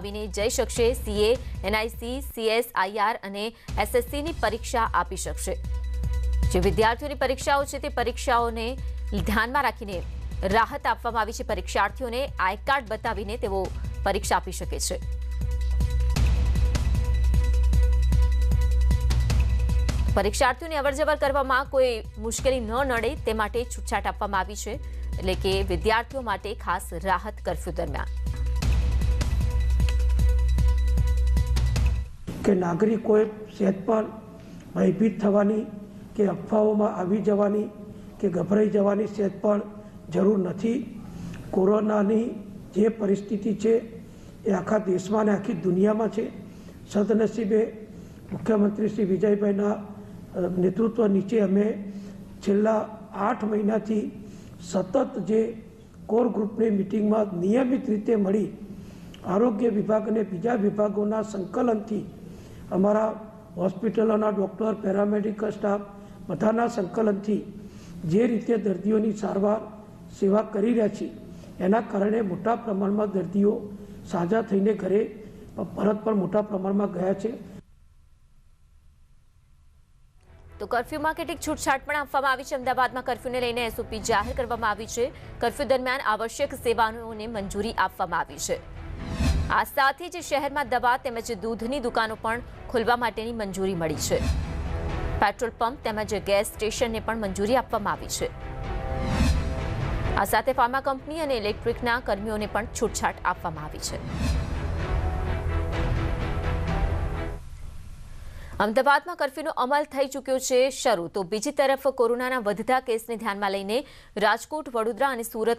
આવીને જઈ શકશે। સીએ, એનઆઈસી, સીએસઆઈઆર અને એસએસસીની પરીક્ષા આપી શકશે। જે વિદ્યાર્થીઓની પરીક્ષાઓ છે તે પરીક્ષાઓને ધ્યાનમાં રાખીને રાહત આપવામાં આવી છે। પરીક્ષાર્થીઓને આઈ કાર્ડ બતાવીને તેઓ પરીક્ષા આપી શકે છે। પરીક્ષાર્થીઓને અવરજવર કરવામાં કોઈ મુશ્કેલી ન નડે તે માટે છૂટછાટ આપવામાં આવી છે, એટલે કે વિદ્યાર્થીઓ માટે ખાસ રાહત કર્ફ્યુ દરમિયાન। કે નાગરિકોએ સહેજ પણ ભયભીત થવાની કે અફવાઓમાં આવી જવાની કે ગભરાઈ જવાની સહેજ પણ જરૂર નથી। કોરોનાની જે પરિસ્થિતિ છે એ આખા દેશમાં અને આખી દુનિયામાં છે। સદનસીબે મુખ્યમંત્રી શ્રી વિજયભાઈના નેતૃત્વ નીચે અમે છેલ્લા 8 મહિનાથી સતત જે કોર ગ્રુપની મિટિંગમાં નિયમિત રીતે મળી આરોગ્ય વિભાગ અને બીજા વિભાગોના સંકલનથી અમારા હોસ્પિટલોના ડૉક્ટર, પેરામેડિકલ સ્ટાફ બધાના સંકલનથી જે રીતે દર્દીઓની સારવાર સેવા કરી રહ્યા છીએ એના કારણે મોટા પ્રમાણમાં દર્દીઓ સાજા થઈને ઘરે પરત પણ મોટા પ્રમાણમાં ગયા છે। તો કર્ફ્યુમાં કેટલીક છૂટછાટ પણ આપવામાં આવી છે। અમદાવાદમાં કર્ફ્યુને લઈને એસઓપી જાહેર કરવામાં આવી છે। કર્ફ્યુ દરમિયાન આવશ્યક સેવાઓને મંજૂરી આપવામાં આવી છે। આ સાથે જ શહેરમાં દવા તેમજ દૂધની દુકાનો પણ ખોલવા માટેની મંજૂરી મળી છે। પેટ્રોલ પંપ તેમજ ગેસ સ્ટેશનને પણ મંજૂરી આપવામાં આવી છે। આ સાથે ફાર્મા કંપની અને ઇલેક્ટ્રિકના કર્મીઓને પણ છૂટછાટ આપવામાં આવી છે। અમદાવાદમાં કર્ફ્યુનો અમલ થઈ ચૂક્યો છે શરૂ। તો બીજી તરફ કોરોનાના વધતા કેસને ધ્યાનમાં લઈને રાજકોટ, વડોદરા અને સુરત